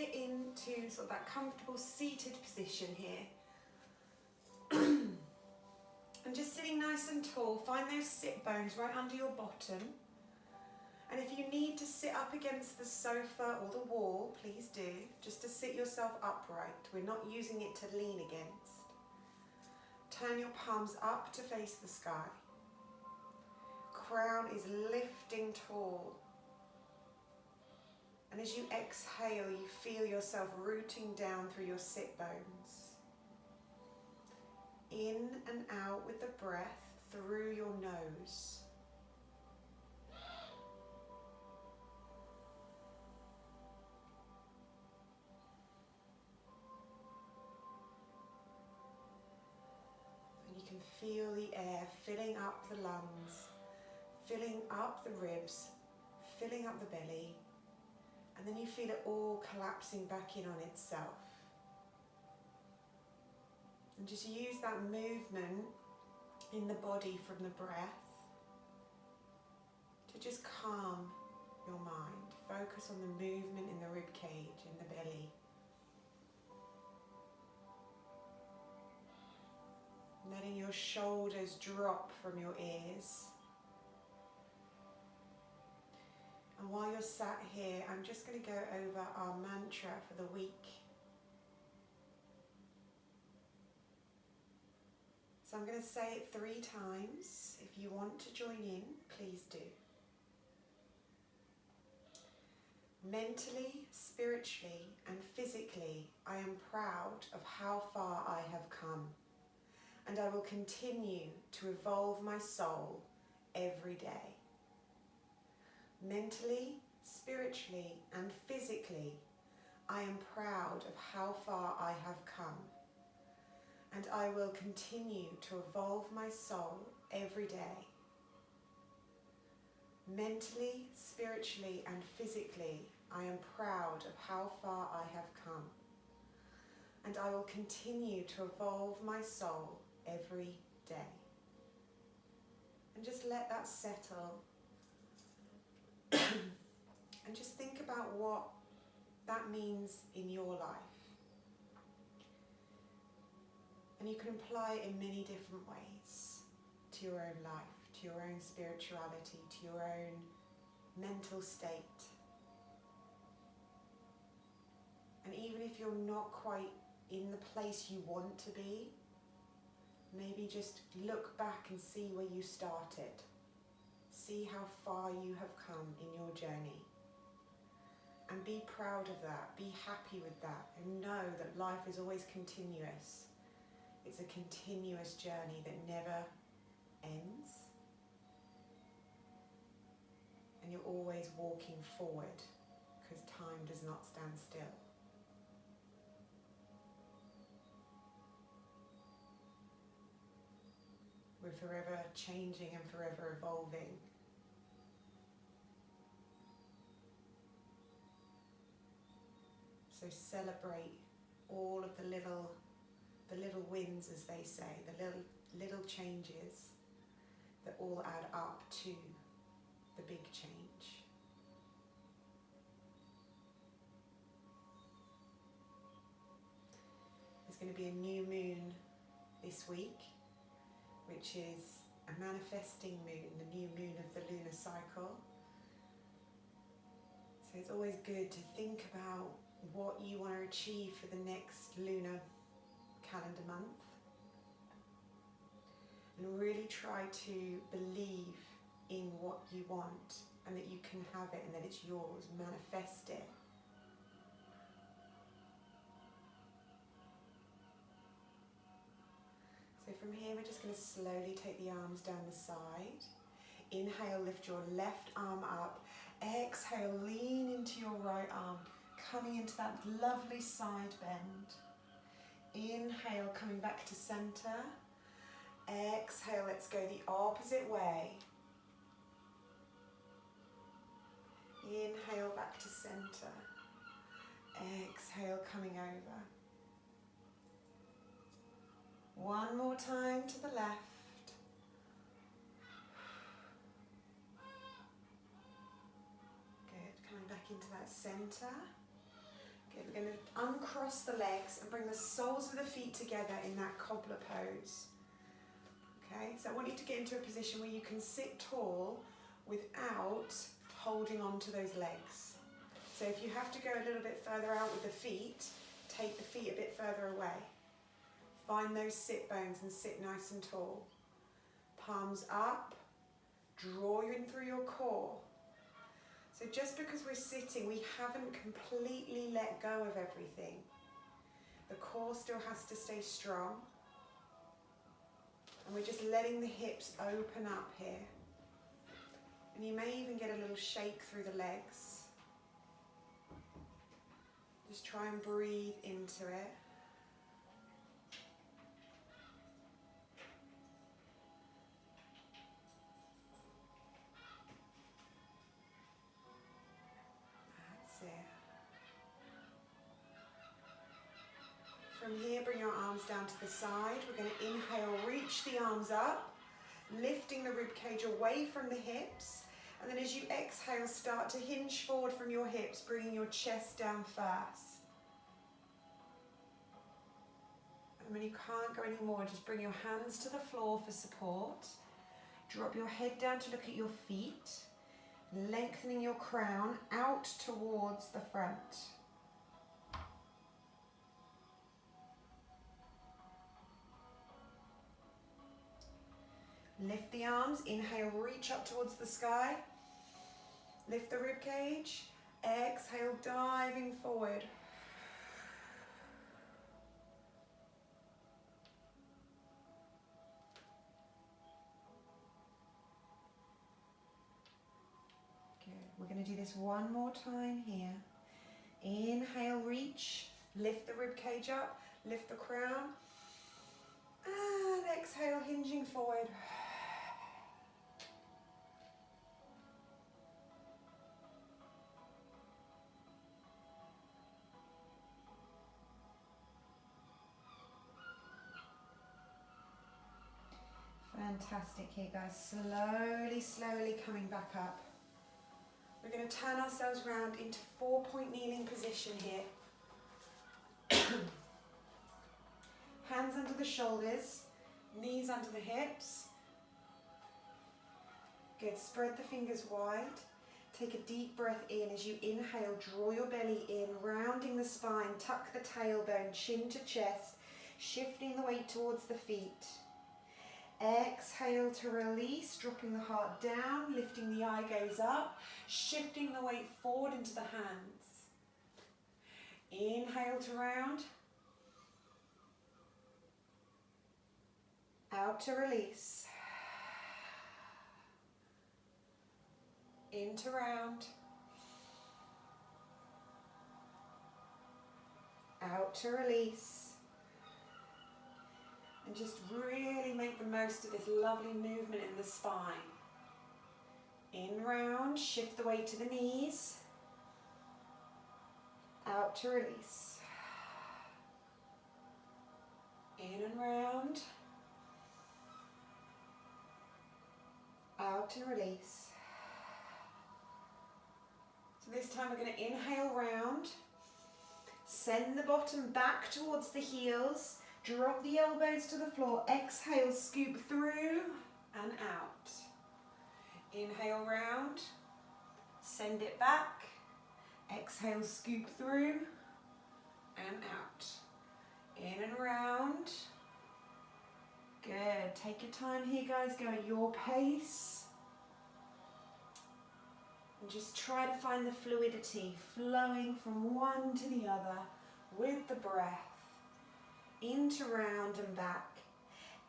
get into sort of that comfortable seated position here. And just sitting nice and tall, find those sit bones right under your bottom. And if you need to sit up against the sofa or the wall, please do, just to sit yourself upright. We're not using it to lean against. Turn your palms up to face the sky. Crown is lifting tall. And as you exhale, you feel yourself rooting down through your sit bones. In and out with the breath through your nose. And you can feel the air filling up the lungs, filling up the ribs, filling up the belly. And then you feel it all collapsing back in on itself. And just use that movement in the body from the breath to just calm your mind. Focus on the movement in the rib cage, in the belly. Letting your shoulders drop from your ears. And while you're sat here, I'm just going to go over our mantra for the week. So I'm going to say it 3 times. If you want to join in, please do. Mentally, spiritually, and physically, I am proud of how far I have come, and I will continue to evolve my soul every day. Mentally, spiritually, and physically, I am proud of how far I have come, and I will continue to evolve my soul every day. Mentally, spiritually, and physically, I am proud of how far I have come, and I will continue to evolve my soul every day. And just let that settle. And just think about what that means in your life. And you can apply it in many different ways to your own life, to your own spirituality, to your own mental state. And even if you're not quite in the place you want to be, maybe just look back and see where you started. See how far you have come in your journey. And be proud of that, be happy with that, and know that life is always continuous. It's a continuous journey that never ends. And you're always walking forward, because time does not stand still. We're forever changing and forever evolving. So celebrate all of the little wins, as they say, the little changes that all add up to the big change. There's going to be a new moon this week, which is a manifesting moon, the new moon of the lunar cycle. So it's always good to think about what you want to achieve for the next lunar calendar month. And really try to believe in what you want, and that you can have it, and that it's yours. Manifest it. So from here, we're just going to slowly take the arms down the side. Inhale, lift your left arm up. Exhale, lean into your right arm, coming into that lovely side bend. Inhale, coming back to center. Exhale, let's go the opposite way. Inhale, back to center. Exhale, coming over. One more time to the left. Good, coming back into that center. Good, we're going to uncross the legs and bring the soles of the feet together in that cobbler pose. Okay, so I want you to get into a position where you can sit tall without holding on to those legs. So if you have to go a little bit further out with the feet, take the feet a bit further away. Find those sit bones and sit nice and tall. Palms up, draw in through your core. So just because we're sitting, we haven't completely let go of everything. The core still has to stay strong. And we're just letting the hips open up here. And you may even get a little shake through the legs. Just try and breathe into it. That's it. From here, bring your arms down to the side. We're going to inhale, reach the arms up, lifting the ribcage away from the hips. And then as you exhale, start to hinge forward from your hips, bringing your chest down first. And when you can't go anymore, just bring your hands to the floor for support. Drop your head down to look at your feet, lengthening your crown out towards the front. Lift the arms, inhale, reach up towards the sky. Lift the rib cage, exhale, diving forward. Good. We're going to do this one more time here. Inhale, reach, lift the rib cage up, lift the crown, and exhale, hinging forward. Fantastic here, guys. Slowly coming back up. We're going to turn ourselves round into 4-point kneeling position here. Hands under the shoulders, knees under the hips. Good. Spread the fingers wide. Take a deep breath in. As you inhale, draw your belly in, rounding the spine, tuck the tailbone, chin to chest, shifting the weight towards the feet. Exhale to release, dropping the heart down, lifting the eye gaze up, shifting the weight forward into the hands. Inhale to round. Out to release. In to round. Out to release. And just really make the most of this lovely movement in the spine. In round, shift the weight to the knees. Out to release. In and round. Out to release. So this time we're going to inhale round. Send the bottom back towards the heels. Drop the elbows to the floor. Exhale, scoop through and out. Inhale round. Send it back. Exhale, scoop through and out. In and round. Good. Take your time here, guys. Go at your pace. And just try to find the fluidity flowing from one to the other with the breath. Into round and back.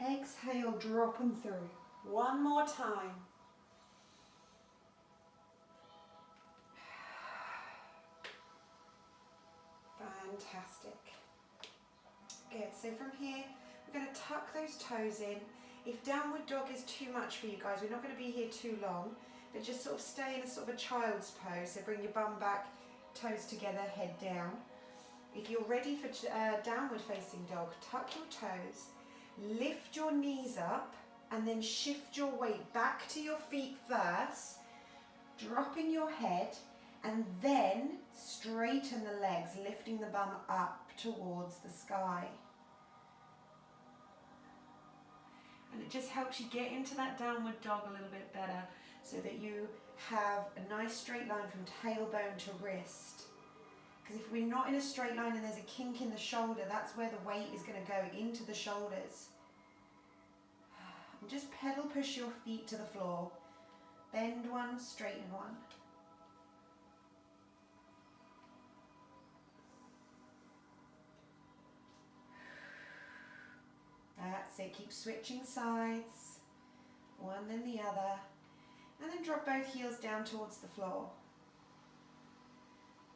Exhale, drop them through. One more time. Fantastic. Good. So from here, we're going to tuck those toes in. If downward dog is too much for you guys, we're not going to be here too long, but just sort of stay in a sort of a child's pose. So bring your bum back, toes together, head down. If you're ready for downward facing dog, tuck your toes, lift your knees up, and then shift your weight back to your feet first, dropping your head, And then straighten the legs, lifting the bum up towards the sky. And it just helps you get into that downward dog a little bit better so that you have a nice straight line from tailbone to wrist. Because if we're not in a straight line and there's a kink in the shoulder, that's where the weight is going to go, into the shoulders. And just pedal push your feet to the floor. Bend one, straighten one. That's it, keep switching sides, one then the other, and then drop both heels down towards the floor.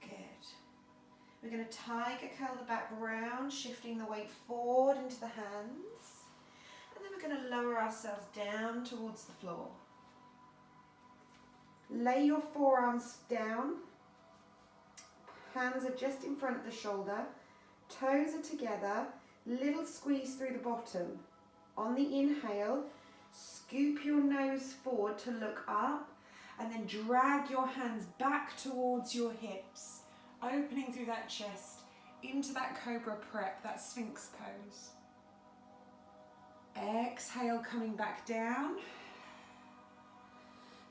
Good. We're going to tiger curl the back round, shifting the weight forward into the hands, and then we're going to lower ourselves down towards the floor. Lay your forearms down, hands are just in front of the shoulder, toes are together. Little squeeze through the bottom. On the inhale, scoop your nose forward to look up and then drag your hands back towards your hips, opening through that chest into that cobra prep, that sphinx pose. Exhale, coming back down.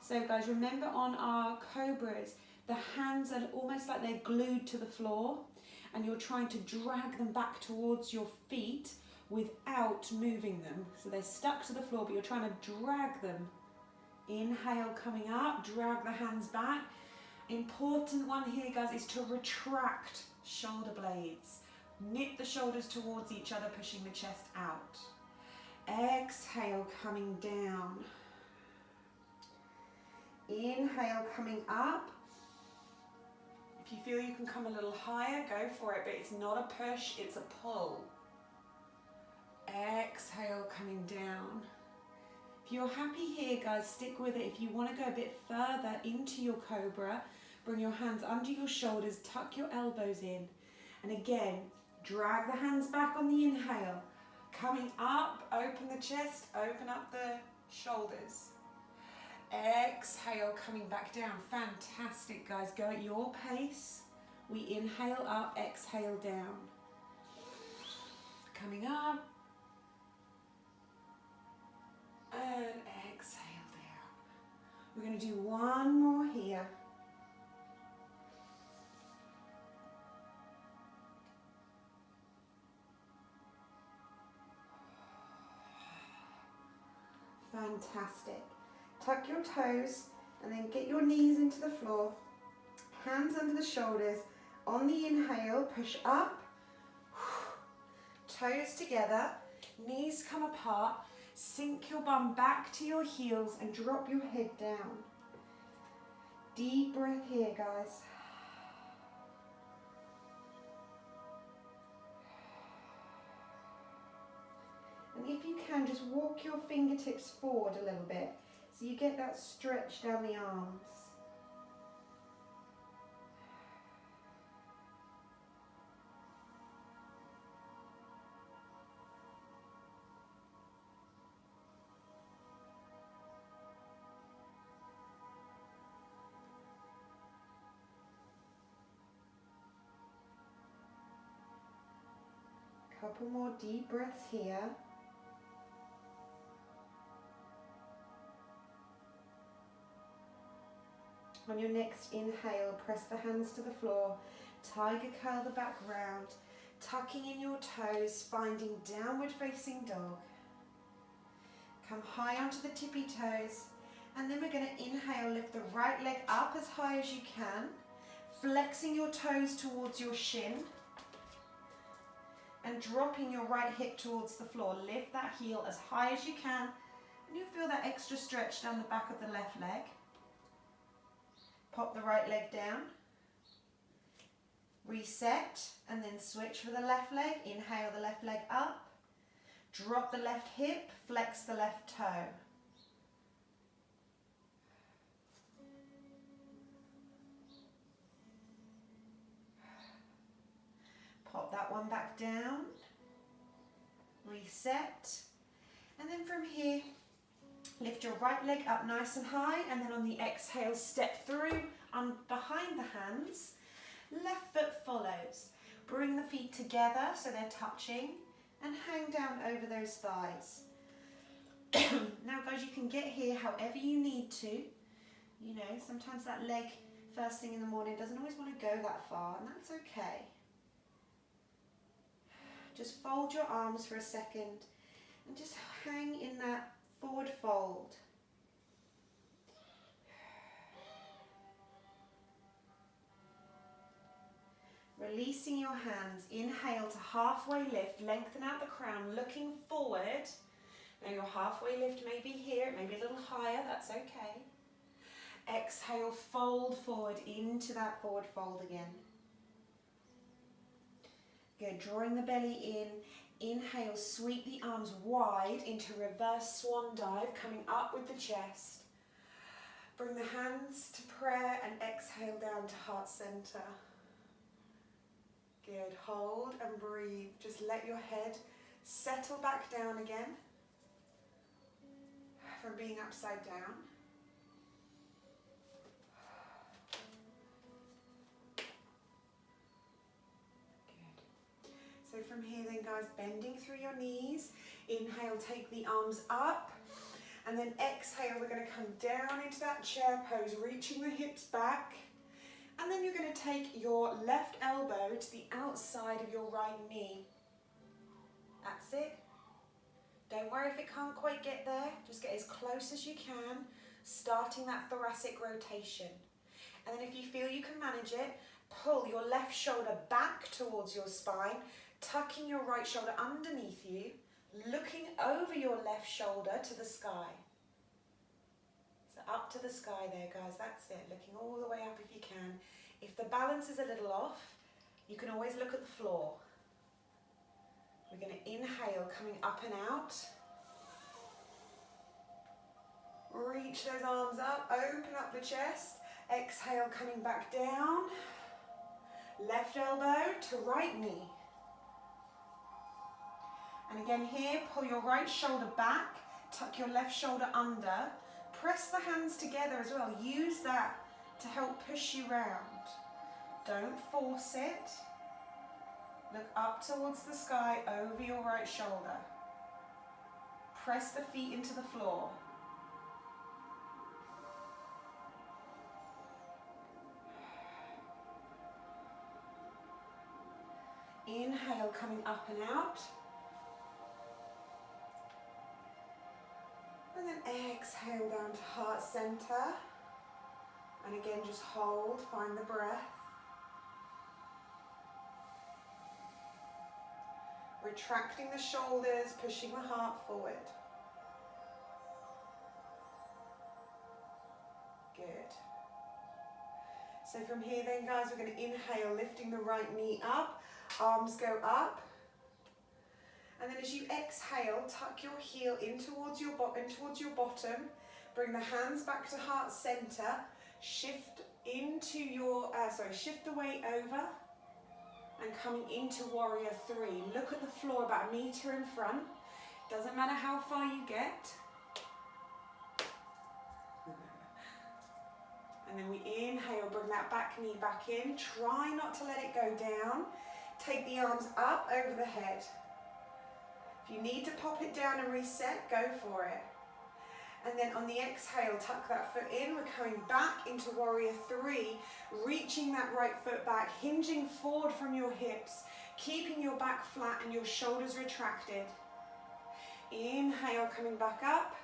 So guys, remember on our cobras, the hands are almost like they're glued to the floor, and you're trying to drag them back towards your feet without moving them. So they're stuck to the floor, but you're trying to drag them. Inhale, coming up, drag the hands back. Important one here, guys, is to retract shoulder blades. Knit the shoulders towards each other, pushing the chest out. Exhale, coming down. Inhale, coming up. If you feel you can come a little higher, go for it, but it's not a push, it's a pull. Exhale, coming down. If you're happy here, guys, stick with it. If you want to go a bit further into your cobra, bring your hands under your shoulders, tuck your elbows in. And again, drag the hands back on the inhale. Coming up, open the chest, open up the shoulders. Exhale, coming back down. Fantastic, guys. Go at your pace. We inhale up, exhale down. Coming up. And exhale down. We're going to do one more here. Fantastic. Tuck your toes and then get your knees into the floor. Hands under the shoulders. On the inhale, push up. Toes together. Knees come apart. Sink your bum back to your heels and drop your head down. Deep breath here, guys. And if you can, just walk your fingertips forward a little bit so you get that stretch down the arms. Couple more deep breaths here. On your next inhale, press the hands to the floor, tiger curl the back round, tucking in your toes, finding downward facing dog. Come high onto the tippy toes, and then we're going to inhale, lift the right leg up as high as you can, flexing your toes towards your shin, and dropping your right hip towards the floor. Lift that heel as high as you can, and you'll feel that extra stretch down the back of the left leg. Pop the right leg down, reset, and then switch for the left leg. Inhale the left leg up, drop the left hip, flex the left toe. Pop that one back down, reset, and then from here, Lift your right leg up nice and high, and then on the exhale, step through behind the hands. Left foot follows. Bring the feet together so they're touching, and hang down over those thighs. Now guys, you can get here however you need to. You know, sometimes that leg first thing in the morning doesn't always want to go that far, and that's okay. Just fold your arms for a second and just hang in that forward fold. Releasing your hands, inhale to halfway lift, lengthen out the crown, looking forward. Now your halfway lift may be here, maybe a little higher, that's okay. Exhale, fold forward into that forward fold again. Good, drawing the belly in. Inhale, sweep the arms wide into reverse swan dive, coming up with the chest. Bring the hands to prayer and exhale down to heart center. Good, hold and breathe. Just let your head settle back down again from being upside down. Good. So from here then guys, bending through your knees. Inhale, take the arms up. And then exhale, we're going to come down into that chair pose, reaching the hips back. And then you're going to take your left elbow to the outside of your right knee. That's it. Don't worry if it can't quite get there. Just get as close as you can, starting that thoracic rotation. And then if you feel you can manage it, pull your left shoulder back towards your spine, tucking your right shoulder underneath you, looking over your left shoulder to the sky. Up to the sky there, guys, that's it. Looking all the way up if you can. If the balance is a little off, you can always look at the floor. We're going to inhale, coming up and out. Reach those arms up, open up the chest. Exhale, coming back down. Left elbow to right knee. And again here, pull your right shoulder back, tuck your left shoulder under. Press the hands together as well. Use that to help push you round. Don't force it. Look up towards the sky over your right shoulder. Press the feet into the floor. Inhale, coming up and out. And then exhale down to heart center. And again, just hold, find the breath. Retracting the shoulders, pushing the heart forward. Good. So from here then, guys, we're going to inhale, lifting the right knee up. Arms go up. And then as you exhale, tuck your heel in towards your bottom. Bring the hands back to heart center. Shift into your, shift the weight over and coming into warrior three. Look at the floor about 1 meter in front. Doesn't matter how far you get. And then we inhale, bring that back knee back in. Try not to let it go down. Take the arms up over the head. If you need to pop it down and reset, go for it. And then on the exhale, tuck that foot in. We're coming back into warrior three, reaching that right foot back, hinging forward from your hips, keeping your back flat and your shoulders retracted. Inhale, coming back up.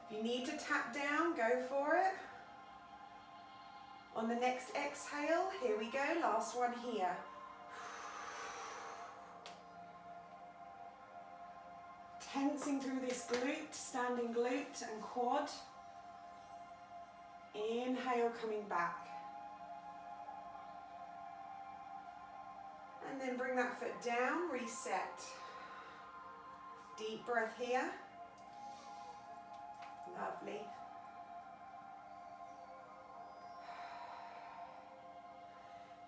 If you need to tap down, go for it. On the next exhale, here we go, last one here. Tensing through this glute, standing glute and quad. Inhale, coming back. And then bring that foot down, reset. Deep breath here. Lovely.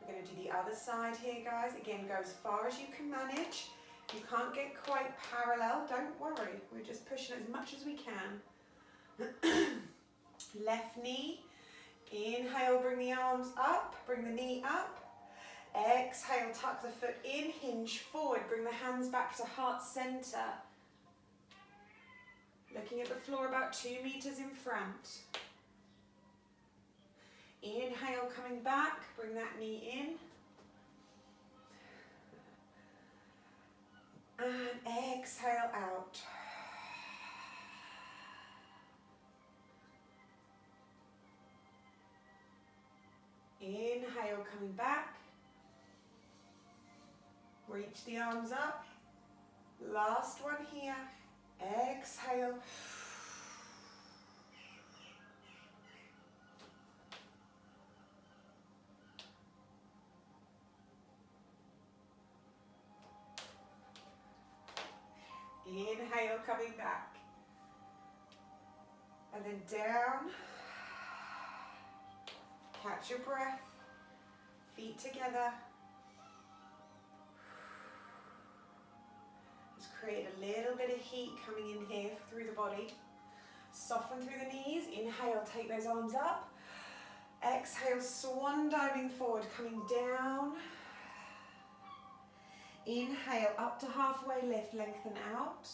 We're going to do the other side here, guys. Again, go as far as you can manage. You can't get quite parallel, don't worry. We're just pushing as much as we can. Left knee. Inhale, bring the arms up, bring the knee up. Exhale, tuck the foot in, hinge forward, bring the hands back to heart center. Looking at the floor about 2 meters in front. Inhale, coming back, bring that knee in. And exhale out. Inhale, coming back. Reach the arms up. Last one here. Exhale. Inhale, coming back. And then down. Catch your breath. Feet together. Just create a little bit of heat coming in here through the body. Soften through the knees. Inhale, take those arms up. Exhale, swan diving forward, coming down. Inhale, up to halfway lift, lengthen out.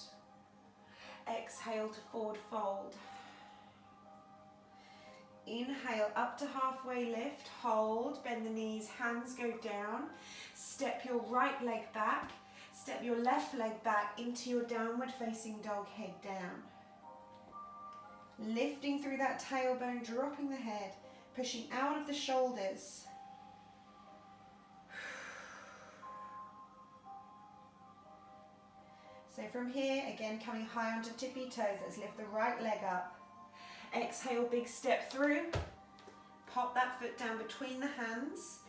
Exhale to forward fold. Inhale, up to halfway lift, hold, bend the knees, hands go down. Step your right leg back, step your left leg back into your downward facing dog, head down. Lifting through that tailbone, dropping the head, pushing out of the shoulders. So from here, again, coming high onto tippy toes, let's lift the right leg up. Exhale, big step through. Pop that foot down between the hands,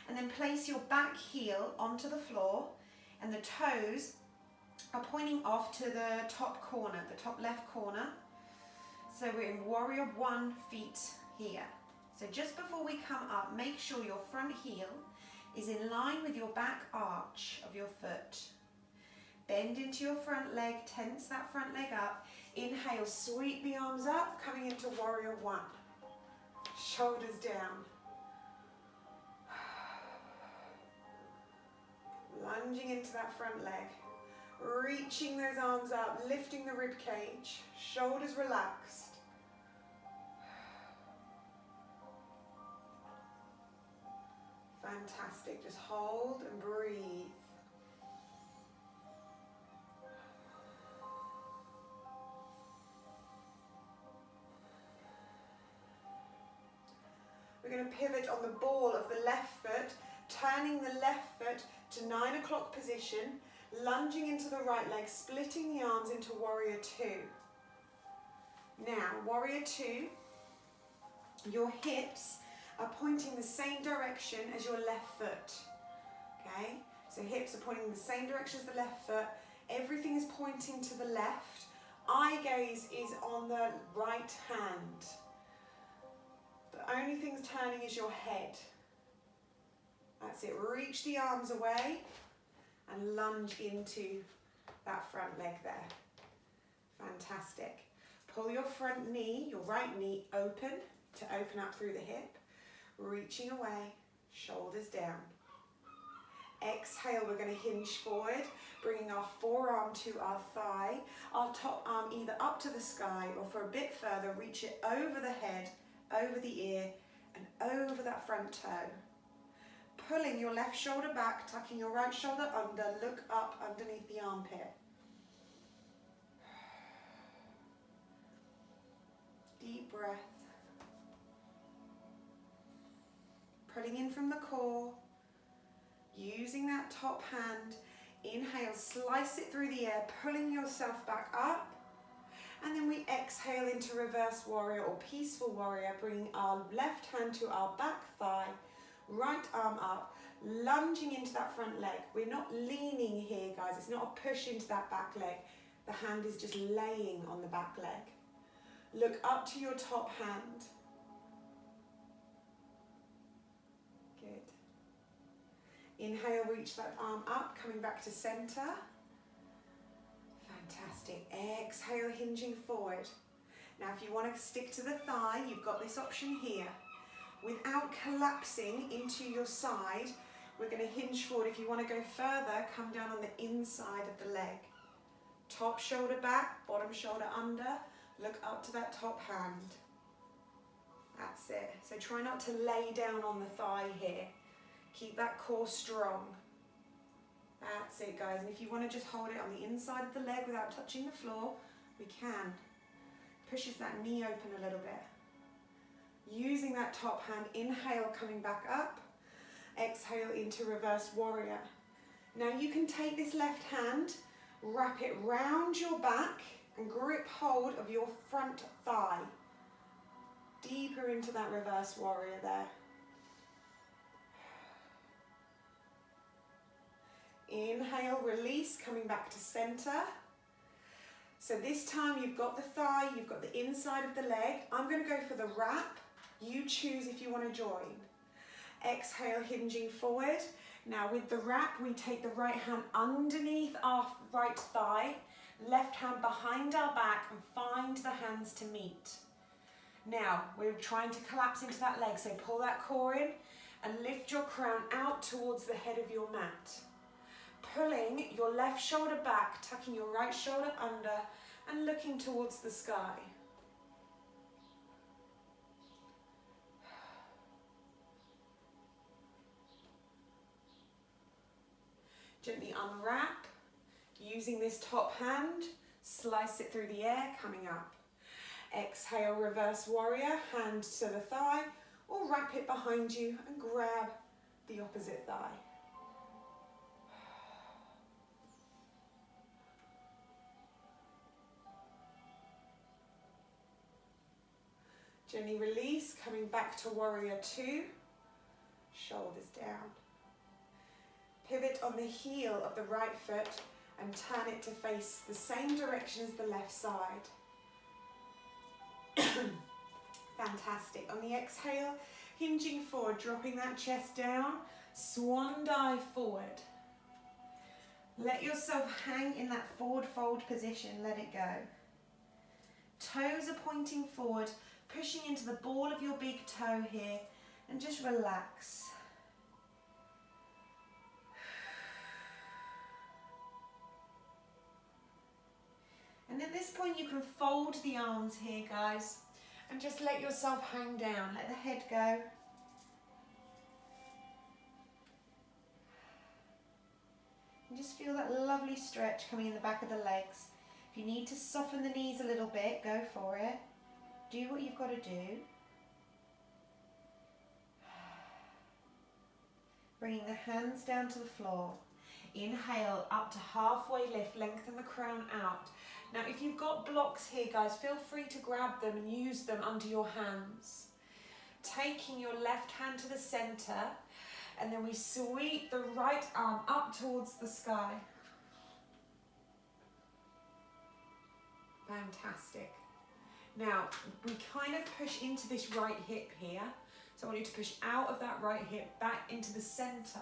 and then place your back heel onto the floor, and the toes are pointing off to the top corner, the top left corner. So we're in warrior one, feet here. So just before we come up, make sure your front heel is in line with your back arch of your foot. Bend into your front leg, tense that front leg up. Inhale, sweep the arms up, coming into warrior one. Shoulders down. Lunging into that front leg. Reaching those arms up, lifting the rib cage. Shoulders relaxed. Fantastic. Just hold and breathe. We're going to pivot on the ball of the left foot, turning the left foot to 9 o'clock position, lunging into the right leg, splitting the arms into warrior two. Now, warrior two, your hips are pointing the same direction as your left foot. Okay? So hips are pointing the same direction as the left foot. Everything is pointing to the left. Eye gaze is on the right hand. The only thing that's turning is your head. That's it. Reach the arms away and lunge into that front leg there. Fantastic. Pull your front knee, your right knee open to open up through the hip. Reaching away, shoulders down. Exhale, we're going to hinge forward, bringing our forearm to our thigh, our top arm either up to the sky or for a bit further, reach it over the head, over the ear, and over that front toe. Pulling your left shoulder back, tucking your right shoulder under, look up underneath the armpit. Deep breath. Pulling in from the core, using that top hand. Inhale, slice it through the air, pulling yourself back up. And then we exhale into reverse warrior or peaceful warrior, bringing our left hand to our back thigh, right arm up, lunging into that front leg. We're not leaning here, guys. It's not a push into that back leg. The hand is just laying on the back leg. Look up to your top hand. Good. Inhale, reach that arm up, coming back to center. exhale, hinging forward. Now if you want to stick to the thigh, you've got this option here. Without collapsing into your side, we're going to hinge forward. If you want to go further, come down on the inside of the leg. Top shoulder back, bottom shoulder under, look up to that top hand. That's it. So try not to lay down on the thigh here. Keep that core strong. That's it, guys. And if you want to just hold it on the inside of the leg without touching the floor, we can. Pushes that knee open a little bit. Using that top hand, inhale, coming back up. Exhale into reverse warrior. Now you can take this left hand, wrap it round your back and grip hold of your front thigh. Deeper into that reverse warrior there. Inhale, release, coming back to center. So this time you've got the thigh, you've got the inside of the leg. I'm going to go for the wrap. You choose if you want to join. Exhale, hinging forward. Now with the wrap, we take the right hand underneath our right thigh, left hand behind our back, and find the hands to meet. Now we're trying to collapse into that leg, so pull that core in and lift your crown out towards the head of your mat. Pulling your left shoulder back, tucking your right shoulder under and looking towards the sky. Gently unwrap, using this top hand, slice it through the air, coming up. Exhale, reverse warrior, hand to the thigh, or wrap it behind you and grab the opposite thigh. Gently release, coming back to warrior two, shoulders down. Pivot on the heel of the right foot and turn it to face the same direction as the left side. Fantastic. On the exhale, hinging forward, dropping that chest down, swan dive forward. Let yourself hang in that forward fold position, let it go. Toes are pointing forward, pushing into the ball of your big toe here, and just relax. And at this point you can fold the arms here, guys, and just let yourself hang down. Let the head go. And just feel that lovely stretch coming in the back of the legs. If you need to soften the knees a little bit, go for it. Do what you've got to do. Bringing the hands down to the floor. Inhale up to halfway lift, lengthen the crown out. Now if you've got blocks here, guys, feel free to grab them and use them under your hands. Taking your left hand to the center, and then we sweep the right arm up towards the sky. Fantastic. Now we kind of push into this right hip here. So I want you to push out of that right hip back into the center.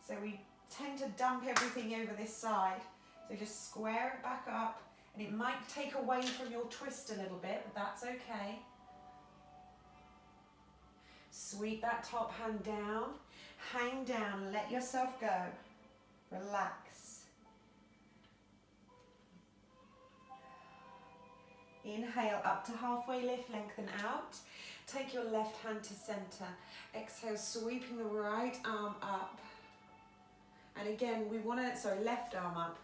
So we tend to dump everything over this side. So just square it back up, and it might take away from your twist a little bit, but that's okay. Sweep that top hand down, hang down, let yourself go, relax. Inhale up to halfway lift, lengthen out. Take your left hand to center. Exhale, sweeping the right arm up. And again, we want to, left arm up.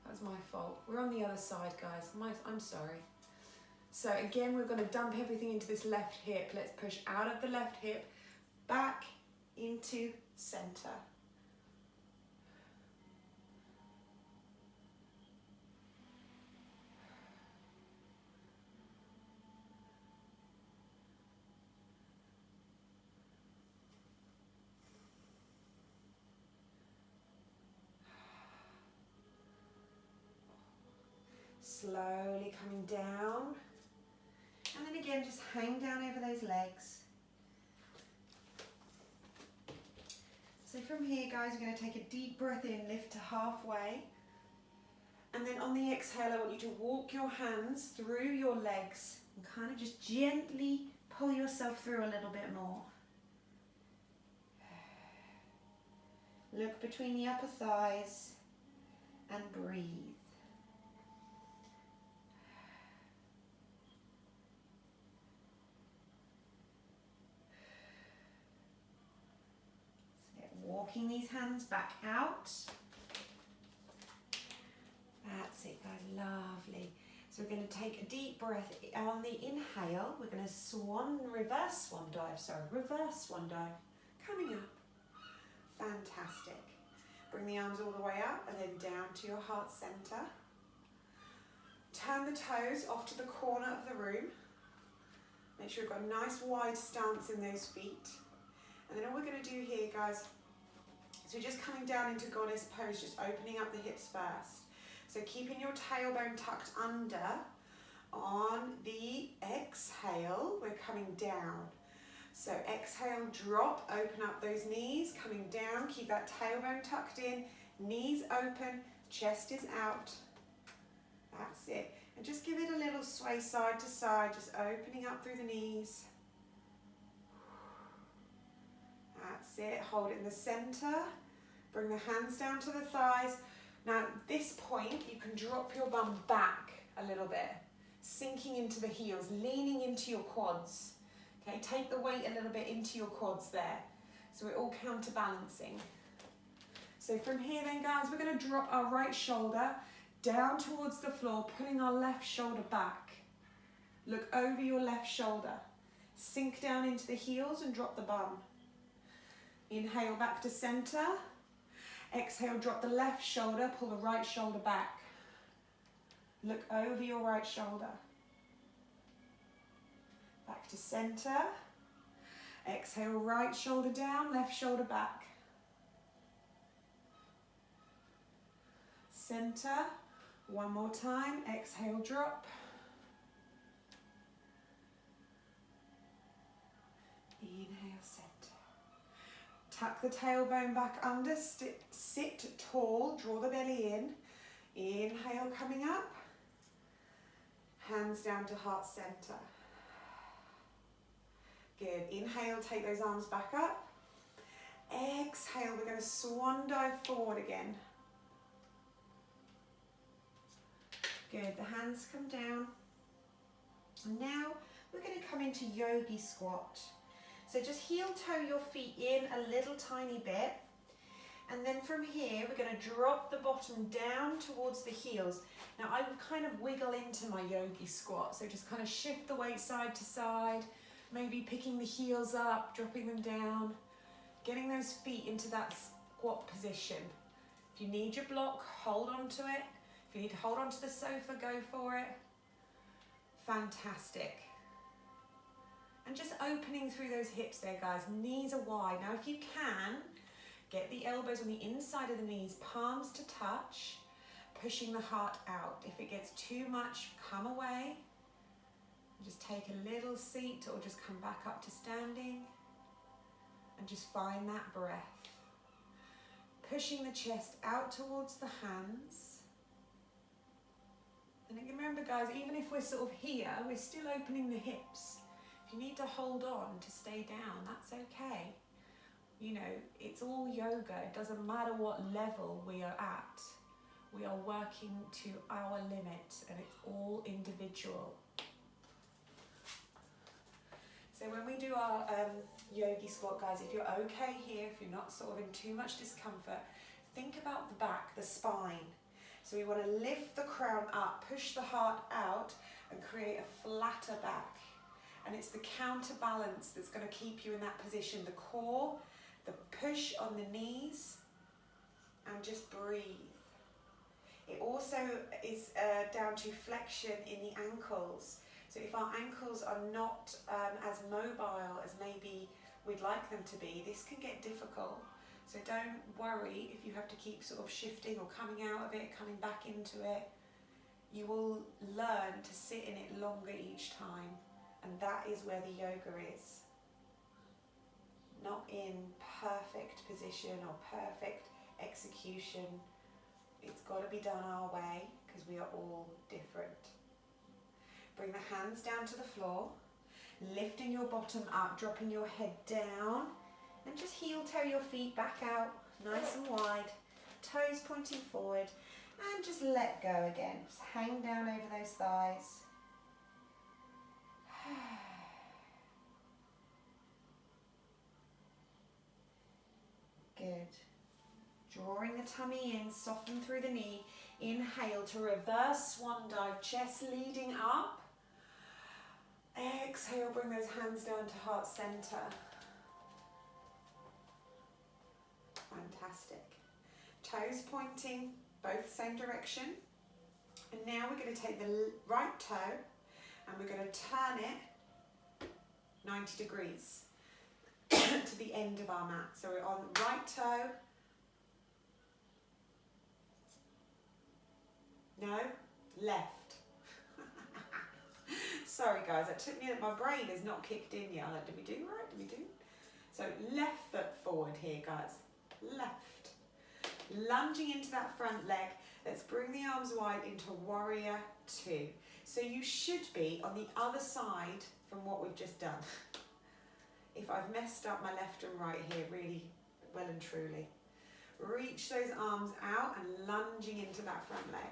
That was my fault. We're on the other side, guys. I'm sorry. So again, we're going to dump everything into this left hip. Let's push out of the left hip, back into center. Slowly coming down, and then again just hang down over those legs. So from here, guys, we're going to take a deep breath in, lift to halfway, And then on the exhale, I want you to walk your hands through your legs and kind of just gently pull yourself through a little bit more. Look between the upper thighs and breathe. Walking these hands back out. That's it, guys, lovely. So we're going to take a deep breath. On the inhale, we're going to reverse swan dive. Coming up. Fantastic. Bring the arms all the way up and then down to your heart center. Turn the toes off to the corner of the room. Make sure you've got a nice wide stance in those feet. And then all we're going to do here, guys, so we're just coming down into goddess pose, just opening up the hips first. So keeping your tailbone tucked under. On the exhale, we're coming down. So exhale, drop, open up those knees, coming down, keep that tailbone tucked in, knees open, chest is out. That's it. And just give it a little sway side to side, just opening up through the knees. That's it, hold it in the center. Bring the hands down to the thighs. Now at this point, you can drop your bum back a little bit, sinking into the heels, leaning into your quads. Okay, take the weight a little bit into your quads there. So we're all counterbalancing. So from here then, guys, we're going to drop our right shoulder down towards the floor, pulling our left shoulder back. Look over your left shoulder. Sink down into the heels and drop the bum. Inhale back to center. Exhale, drop the left shoulder, pull the right shoulder back. Look over your right shoulder. Back to center. Exhale, right shoulder down, left shoulder back. Center. One more time. Exhale, drop. Inhale, center. Tuck the tailbone back under, sit tall, draw the belly in. Inhale, coming up. Hands down to heart center. Good. Inhale, take those arms back up. Exhale, we're going to swan dive forward again. Good. The hands come down. And now we're going to come into yogi squat. So just heel toe your feet in a little tiny bit. And then from here, we're going to drop the bottom down towards the heels. Now I would kind of wiggle into my yogi squat. So just kind of shift the weight side to side, maybe picking the heels up, dropping them down, getting those feet into that squat position. If you need your block, hold on to it. If you need to hold on to the sofa, go for it. Fantastic. And just opening through those hips there, guys. Knees are wide. Now, if you can, get the elbows on the inside of the knees, palms to touch, pushing the heart out. If it gets too much, come away. Just take a little seat or just come back up to standing and just find that breath. Pushing the chest out towards the hands. And remember, guys, even if we're sort of here, we're still opening the hips. If you need to hold on to stay down, that's okay. You know, it's all yoga. It doesn't matter what level we are at. We are working to our limit and it's all individual. So when we do our yogi squat, guys, if you're okay here, if you're not sort of in too much discomfort, think about the back, the spine. So we want to lift the crown up, push the heart out and create a flatter back. And it's the counterbalance that's going to keep you in that position. The core, the push on the knees and just breathe. It also is down to flexion in the ankles. So if our ankles are not as mobile as maybe we'd like them to be, this can get difficult. So don't worry if you have to keep sort of shifting or coming out of it, coming back into it. You will learn to sit in it longer each time. And that is where the yoga is. Not in perfect position or perfect execution. It's got to be done our way because we are all different. Bring the hands down to the floor, lifting your bottom up, dropping your head down, and just heel toe your feet back out, nice and wide, toes pointing forward, and just let go again. Just hang down over those thighs. Good. Drawing the tummy in, soften through the knee. Inhale to reverse swan dive, chest leading up. Exhale, bring those hands down to heart center. Fantastic. Toes pointing, both same direction. And now we're going to take the right toe and we're going to turn it 90 degrees to the end of our mat. So we're on right toe. No, left. Sorry guys, it took me that my brain has not kicked in yet. Like, did we do right? Did we do? So left foot forward here, guys. Left. Lunging into that front leg. Let's bring the arms wide into warrior two. So you should be on the other side from what we've just done. If I've messed up my left and right here, really well and truly. Reach those arms out and lunging into that front leg.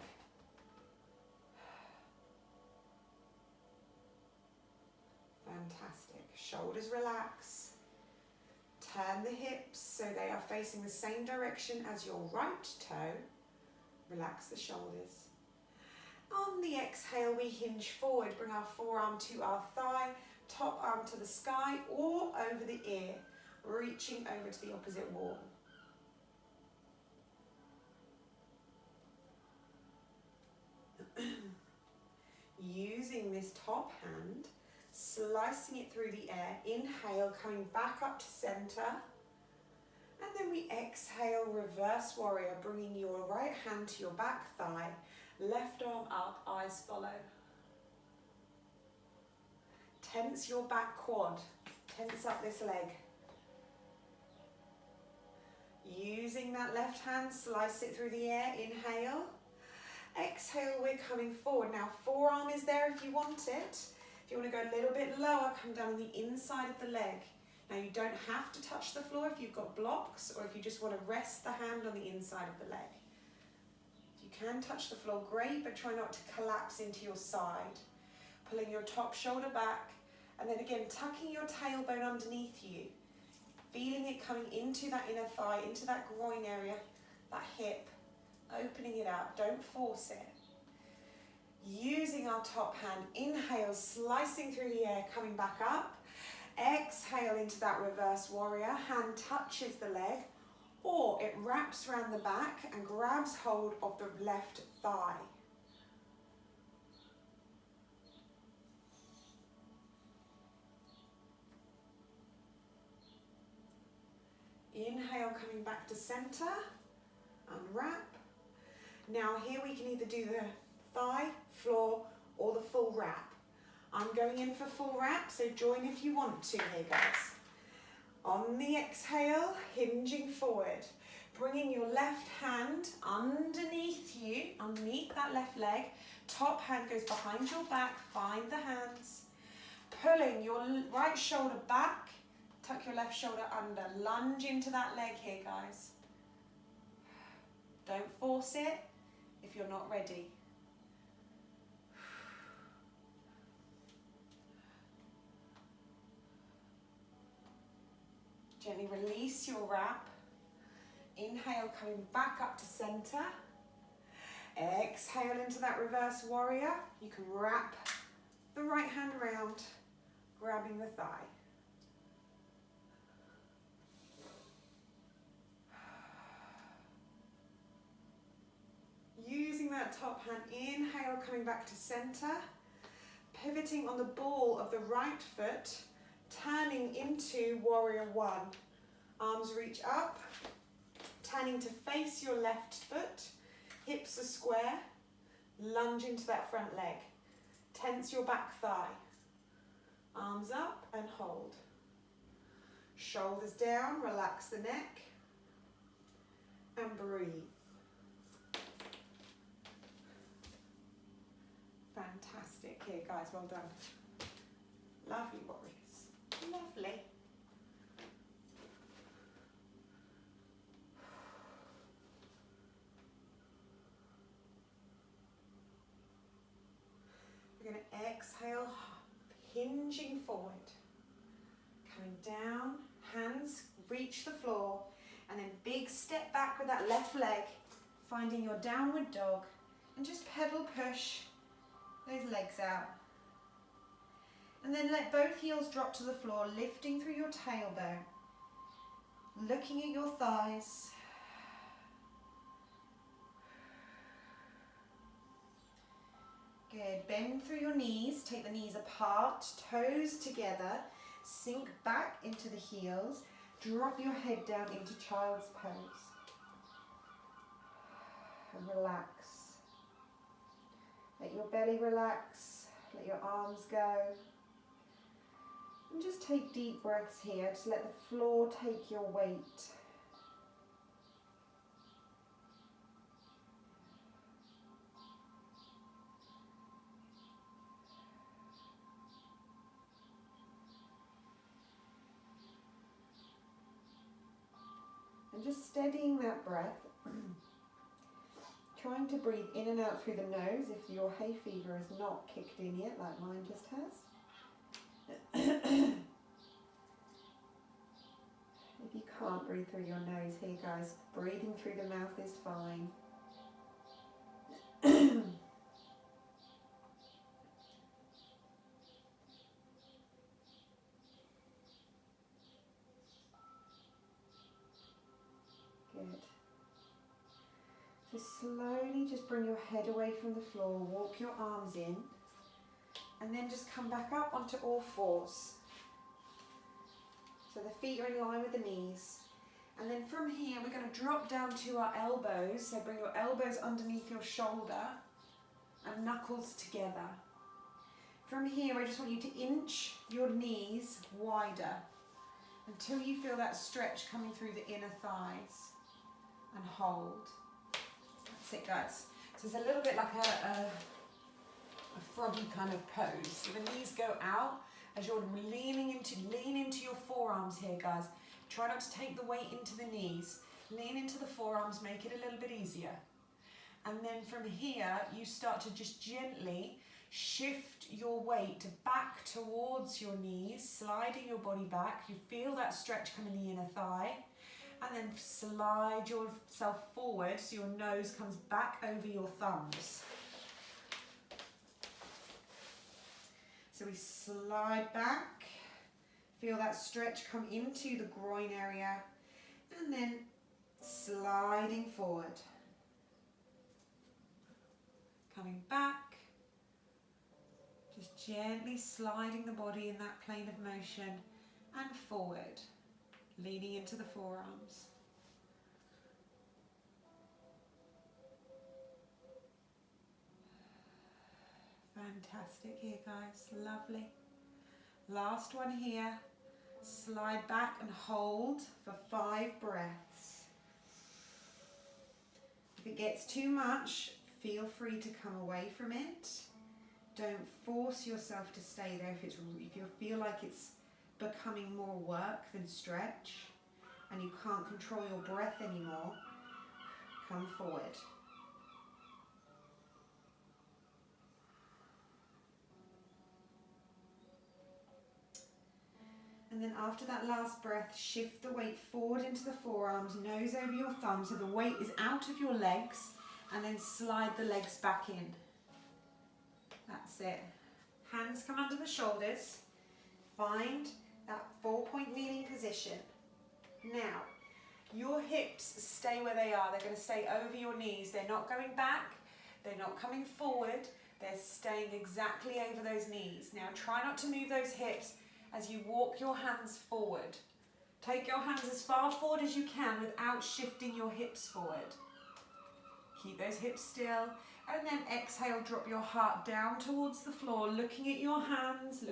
Fantastic. Shoulders relax. Turn the hips so they are facing the same direction as your right toe. Relax the shoulders. On the exhale, we hinge forward. Bring our forearm to our thigh, top arm to the sky or over the ear, reaching over to the opposite wall. Using this top hand, slicing it through the air, inhale, coming back up to center, and then we exhale, reverse warrior, bringing your right hand to your back thigh, left arm up, eyes follow. Tense your back quad, tense up this leg. Using that left hand, slice it through the air, inhale. Exhale, we're coming forward. Now, forearm is there if you want it. If you want to go a little bit lower, come down on the inside of the leg. Now, you don't have to touch the floor if you've got blocks or if you just want to rest the hand on the inside of the leg. If you can touch the floor, great, but try not to collapse into your side. Pulling your top shoulder back, and then again, tucking your tailbone underneath you. Feeling it coming into that inner thigh, into that groin area, that hip. Opening it out, don't force it. Using our top hand, inhale, slicing through the air, coming back up. Exhale into that reverse warrior, hand touches the leg, or it wraps around the back and grabs hold of the left thigh. Inhale, coming back to center, unwrap. Now here we can either do the thigh, floor, or the full wrap. I'm going in for full wrap, so join if you want to here, guys. On the exhale, hinging forward. Bringing your left hand underneath you, underneath that left leg. Top hand goes behind your back, find the hands. Pulling your right shoulder back, tuck your left shoulder under. Lunge into that leg here, guys. Don't force it if you're not ready. Gently release your wrap. Inhale, coming back up to center. Exhale into that reverse warrior. You can wrap the right hand around, grabbing the thigh. Using that top hand, inhale, coming back to center, pivoting on the ball of the right foot, turning into warrior one. Arms reach up, turning to face your left foot, hips are square, lunge into that front leg. Tense your back thigh. Arms up and hold. Shoulders down, relax the neck, and breathe. Fantastic. Here, guys, well done. Lovely warriors. Lovely. We're going to exhale, hinging forward. Coming down, hands reach the floor, and then big step back with that left leg, finding your downward dog, and just pedal push those legs out. And then let both heels drop to the floor, lifting through your tailbone, looking at your thighs. Good, bend through your knees, take the knees apart, toes together, sink back into the heels, drop your head down into child's pose. And relax. Let your belly relax, let your arms go. And just take deep breaths here, just let the floor take your weight. And just steadying that breath, trying to breathe in and out through the nose if your hay fever has not kicked in yet, like mine just has. If you can't breathe through your nose here, guys, breathing through the mouth is fine. Good. So slowly just bring your head away from the floor, walk your arms in, and then just come back up onto all fours. So the feet are in line with the knees. And then from here, we're going to drop down to our elbows. So bring your elbows underneath your shoulder and knuckles together. From here, I just want you to inch your knees wider until you feel that stretch coming through the inner thighs. And hold. That's it, guys. So it's a little bit like a froggy kind of pose. So the knees go out as you're lean into your forearms here, guys. Try not to take the weight into the knees. Lean into the forearms, make it a little bit easier. And then from here, you start to just gently shift your weight back towards your knees, sliding your body back. You feel that stretch come in the inner thigh. And then slide yourself forward so your nose comes back over your thumbs. So we slide back, feel that stretch come into the groin area, and then sliding forward. Coming back, just gently sliding the body in that plane of motion, and forward, leaning into the forearms. Fantastic here, guys, lovely. Last one here, slide back and hold for 5 breaths. If it gets too much, feel free to come away from it. Don't force yourself to stay there if you feel like it's becoming more work than stretch and you can't control your breath anymore. Come forward. And then after that last breath, shift the weight forward into the forearms, nose over your thumb, so the weight is out of your legs, and then slide the legs back in. That's it. Hands come under the shoulders. Find that 4-point kneeling position. Now, your hips stay where they are. They're going to stay over your knees. They're not going back. They're not coming forward. They're staying exactly over those knees. Now, try not to move those hips as you walk your hands forward. Take your hands as far forward as you can without shifting your hips forward. Keep those hips still, and then exhale, drop your heart down towards the floor, looking at your hands,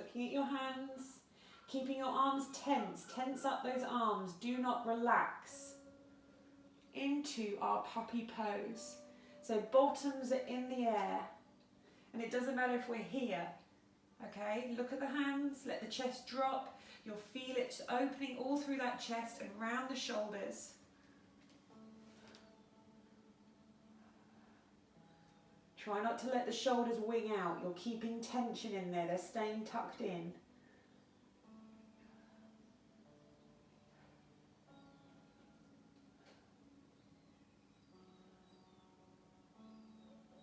keeping your arms tense. Tense up those arms, do not relax. Into our puppy pose. So bottoms are in the air, And it doesn't matter if we're here, okay? Look at the hands, let the chest drop. You'll feel it opening all through that chest and round the shoulders. Try not to let the shoulders wing out. You're keeping tension in there. They're staying tucked in.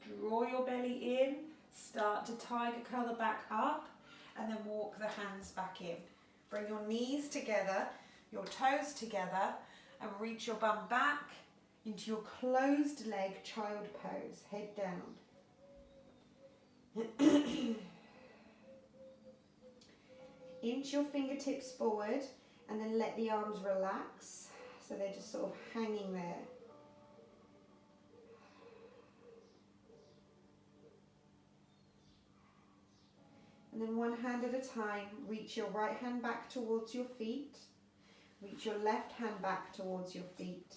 Draw your belly in. Start to tiger curl the back up and then walk the hands back in. Bring your knees together, your toes together, and reach your bum back into your closed leg child pose. Head down. Inch your fingertips forward and then let the arms relax so they're just sort of hanging there. And then one hand at a time, reach your right hand back towards your feet, reach your left hand back towards your feet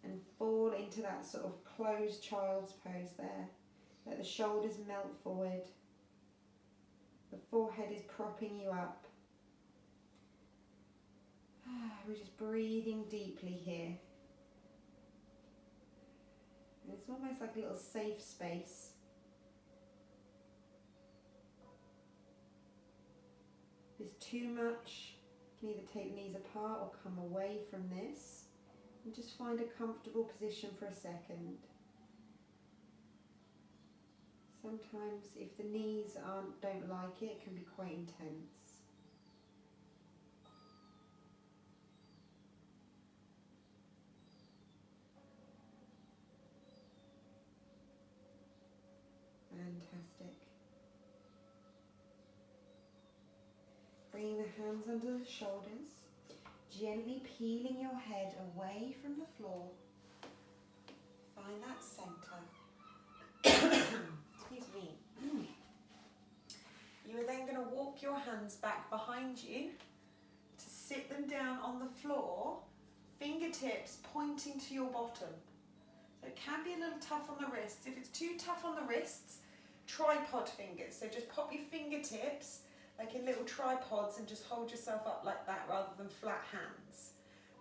and fall into that sort of closed child's pose there. Let the shoulders melt forward. The forehead is propping you up. We're just breathing deeply here. And it's almost like a little safe space. If it's too much, you can either take the knees apart or come away from this and just find a comfortable position for a second. Sometimes if the knees don't like it, it can be quite intense. Fantastic. Bringing the hands under the shoulders, gently peeling your head away from the floor. Find that center. Excuse me. You are then going to walk your hands back behind you to sit them down on the floor, fingertips pointing to your bottom. So it can be a little tough on the wrists. If it's too tough on the wrists, tripod fingers. So just pop your fingertips like in little tripods and just hold yourself up like that rather than flat hands.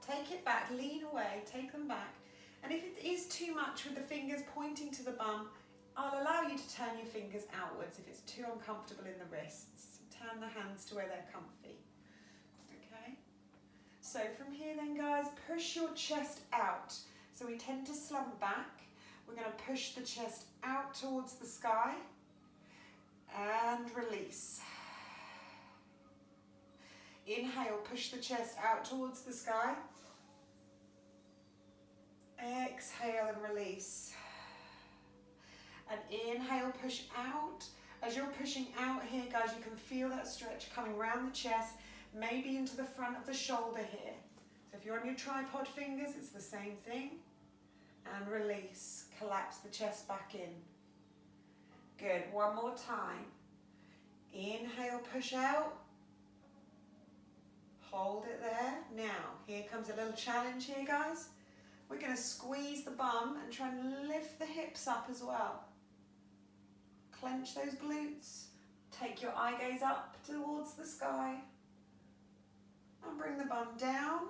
Take it back, lean away, take them back. And if it is too much with the fingers pointing to the bum, I'll allow you to turn your fingers outwards if it's too uncomfortable in the wrists. Turn the hands to where they're comfy. Okay? So from here then guys, push your chest out. So we tend to slump back. We're going to push the chest out towards the sky and release. Inhale, push the chest out towards the sky. Exhale and release. And inhale, push out. As you're pushing out here, guys, you can feel that stretch coming around the chest, maybe into the front of the shoulder here. So if you're on your tripod fingers, it's the same thing. And release. Collapse the chest back in. Good. One more time. Inhale, push out. Hold it there. Now, here comes a little challenge here, guys. We're going to squeeze the bum and try and lift the hips up as well. Clench those glutes. Take your eye gaze up towards the sky. And bring the bum down.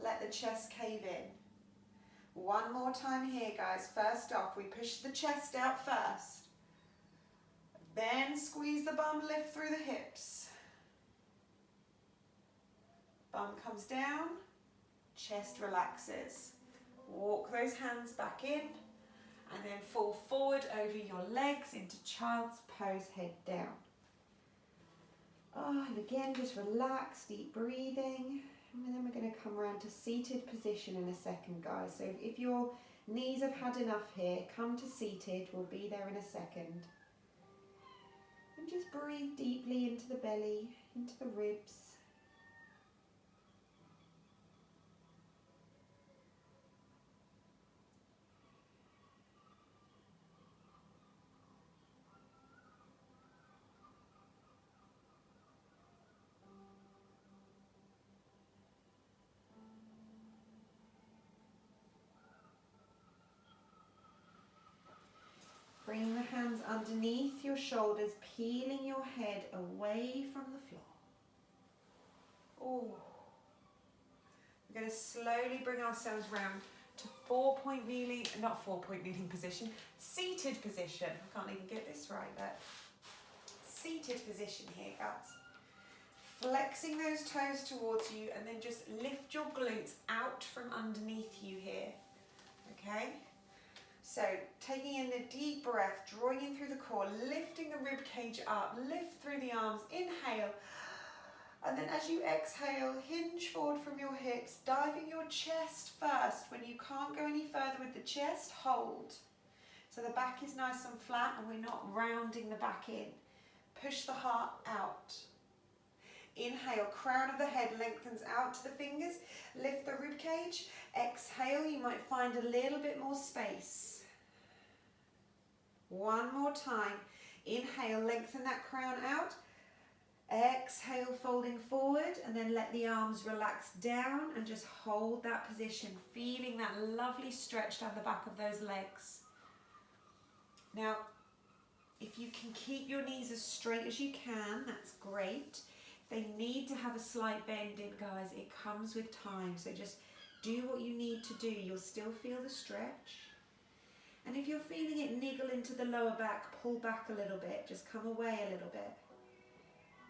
Let the chest cave in. One more time here, guys. First off, we push the chest out first. Then squeeze the bum, lift through the hips. Bum comes down, chest relaxes. Walk those hands back in and then fall forward over your legs into child's pose, head down. And again, just relax, deep breathing. And then we're going to come around to seated position in a second, guys. So if your knees have had enough here, come to seated. We'll be there in a second. And just breathe deeply into the belly, into the ribs. Bringing the hands underneath your shoulders, peeling your head away from the floor. Oh. We're going to slowly bring ourselves round to 4-point kneeling, not 4-point kneeling position, seated position. I can't even get this right, but seated position here, guys. Flexing those toes towards you and then just lift your glutes out from underneath you here, okay? So taking in a deep breath, drawing in through the core, lifting the rib cage up, lift through the arms, inhale. And then as you exhale, hinge forward from your hips, diving your chest first. When you can't go any further with the chest, hold. So the back is nice and flat and we're not rounding the back in. Push the heart out. Inhale, crown of the head lengthens out to the fingers. Lift the rib cage. Exhale, you might find a little bit more space. One more time. Inhale, lengthen that crown out. Exhale, folding forward, and then let the arms relax down and just hold that position, feeling that lovely stretch down the back of those legs. Now, if you can keep your knees as straight as you can, that's great. If they need to have a slight bend in, guys, it comes with time. So just do what you need to do. You'll still feel the stretch. And if you're feeling it niggle into the lower back, pull back a little bit. Just come away a little bit.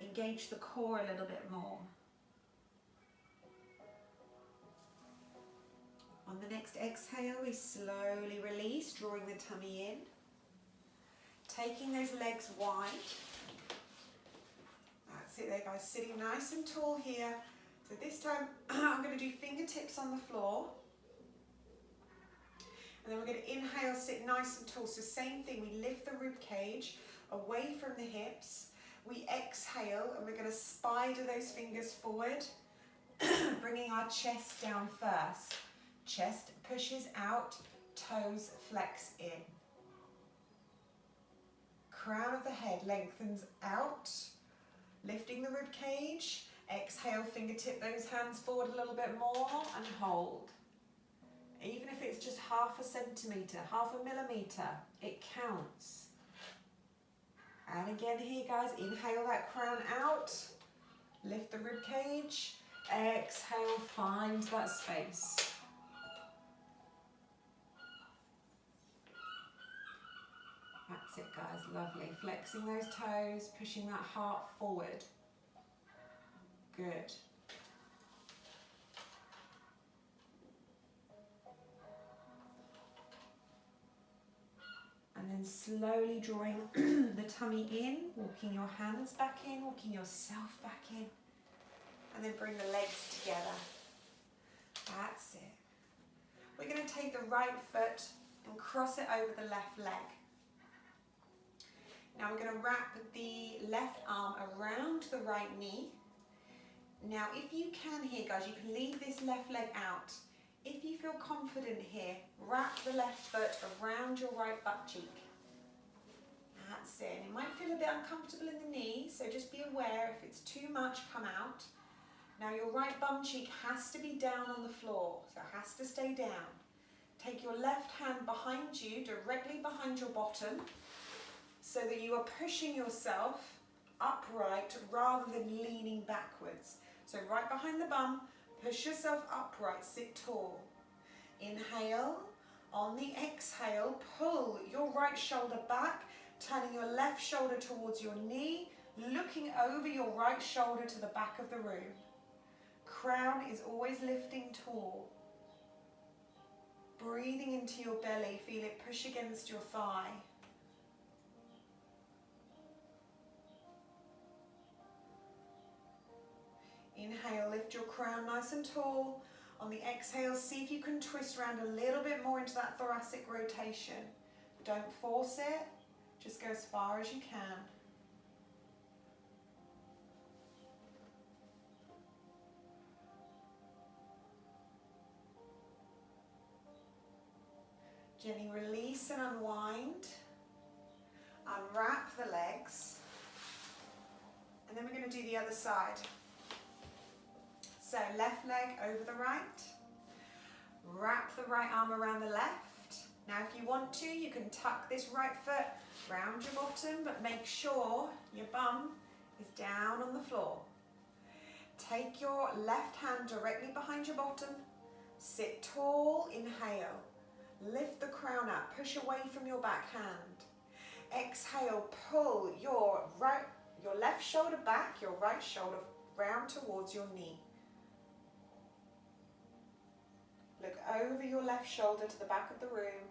Engage the core a little bit more. On the next exhale, we slowly release, drawing the tummy in. Taking those legs wide. That's it there, guys. Sitting nice and tall here. So this time, I'm going to do fingertips on the floor. And then we're going to inhale, sit nice and tall. So same thing, we lift the rib cage away from the hips. We exhale and we're going to spider those fingers forward, bringing our chest down first. Chest pushes out, toes flex in. Crown of the head lengthens out, lifting the rib cage. Exhale, fingertip those hands forward a little bit more and hold. Even if it's just 0.5 centimetre, 0.5 millimetre, it counts. And again here, guys, inhale that crown out, lift the rib cage, exhale, find that space. That's it, guys, lovely. Flexing those toes, pushing that heart forward. Good. And then slowly drawing the tummy in, walking your hands back in, walking yourself back in. And then bring the legs together. That's it. We're going to take the right foot and cross it over the left leg. Now we're going to wrap the left arm around the right knee. Now if you can here, guys, you can leave this left leg out. If you feel confident here, wrap the left foot around your right butt cheek. That's it. It might feel a bit uncomfortable in the knee, so just be aware if it's too much, come out. Now your right bum cheek has to be down on the floor, so it has to stay down. Take your left hand behind you, directly behind your bottom, so that you are pushing yourself upright rather than leaning backwards. So right behind the bum, push yourself upright, sit tall. Inhale. On the exhale, pull your right shoulder back, turning your left shoulder towards your knee, looking over your right shoulder to the back of the room. Crown is always lifting tall. Breathing into your belly, feel it push against your thigh. Inhale, lift your crown nice and tall. On the exhale, see if you can twist around a little bit more into that thoracic rotation. Don't force it, just go as far as you can. Gently release and unwind. Unwrap the legs. And then we're going to do the other side. So left leg over the right. Wrap the right arm around the left. Now if you want to, you can tuck this right foot round your bottom, but make sure your bum is down on the floor. Take your left hand directly behind your bottom. Sit tall, inhale. Lift the crown up, push away from your back hand. Exhale, pull your left shoulder back, your right shoulder round towards your knee. Look over your left shoulder to the back of the room.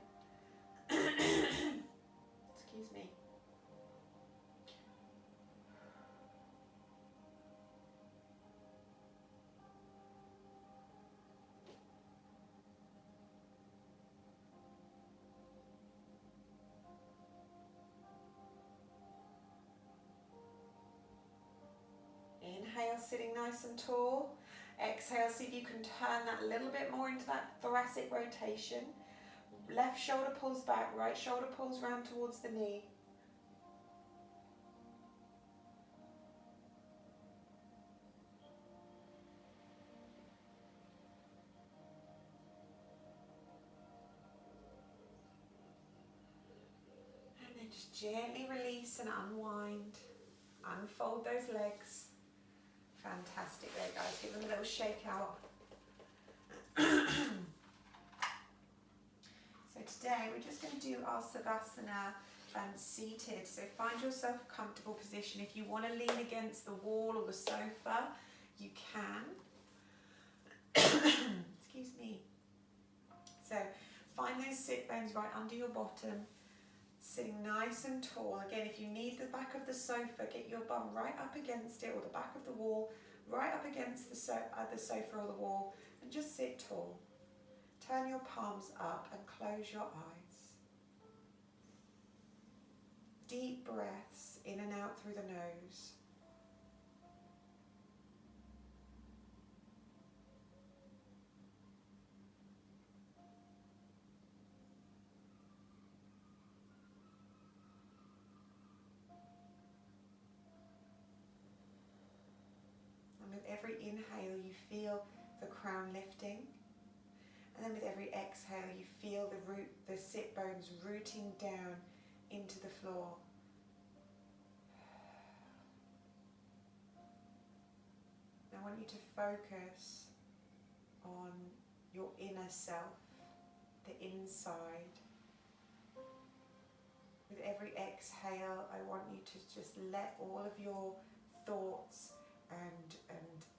Excuse me. Inhale, sitting nice and tall. Exhale, see if you can turn that a little bit more into that thoracic rotation. Left shoulder pulls back, right shoulder pulls round towards the knee. And then just gently release and unwind. Unfold those legs. Fantastic there, guys. Give them a little shake out. So today we're just going to do our Savasana seated. So find yourself a comfortable position. If you want to lean against the wall or the sofa, you can. Excuse me. So find those sit bones right under your bottom. Sitting nice and tall. Again, if you need the back of the sofa, get your bum right up against it, or the back of the wall, right up against the sofa or the wall, and just sit tall. Turn your palms up and close your eyes. Deep breaths in and out through the nose. Every inhale you feel the crown lifting, and then with every exhale you feel the sit bones rooting down into the floor. I want you to focus on your inner self, the inside. With every exhale, I want you to just let all of your thoughts and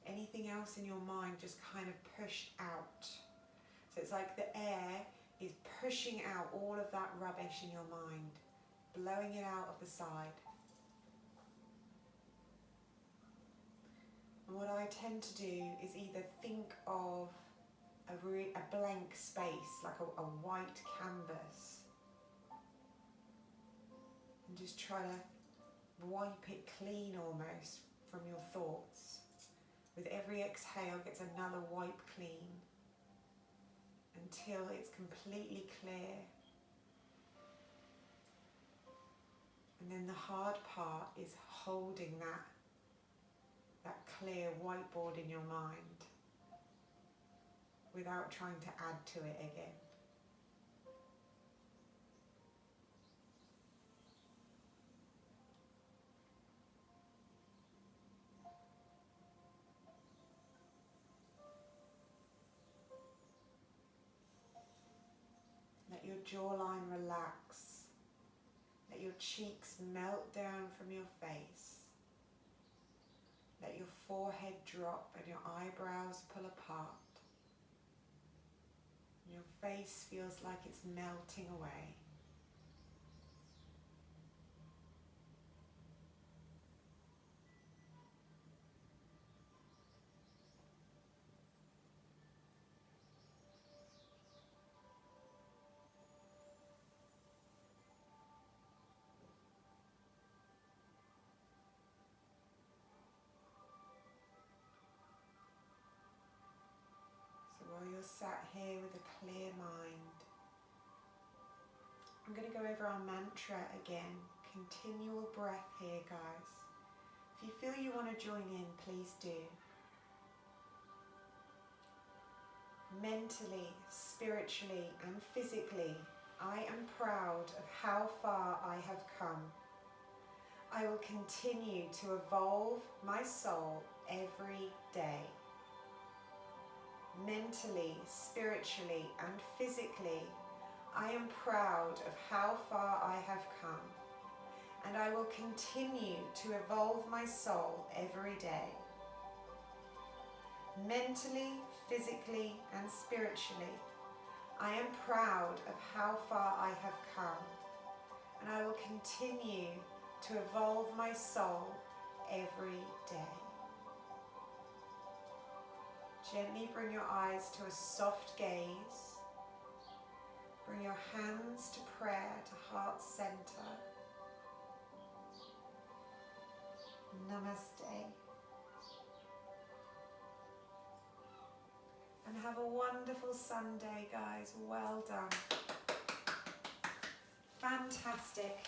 anything else in your mind just kind of push out. So it's like the air is pushing out all of that rubbish in your mind, blowing it out of the side. And what I tend to do is either think of a blank space, like a white canvas, and just try to wipe it clean almost from your thoughts. With every exhale gets another wipe clean until it's completely clear. And then the hard part is holding that clear whiteboard in your mind without trying to add to it again. Let your jawline relax. Let your cheeks melt down from your face. Let your forehead drop and your eyebrows pull apart. Your face feels like it's melting away. While you're sat here with a clear mind, I'm going to go over our mantra again. Continual breath here, guys. If you feel you want to join in, please do. Mentally, spiritually, and physically, I am proud of how far I have come. I will continue to evolve my soul every day. Mentally, spiritually, and physically, I am proud of how far I have come, and I will continue to evolve my soul every day. Mentally, physically, and spiritually, I am proud of how far I have come, and I will continue to evolve my soul every day. Gently bring your eyes to a soft gaze. Bring your hands to prayer, to heart center. Namaste. And have a wonderful Sunday, guys. Well done. Fantastic.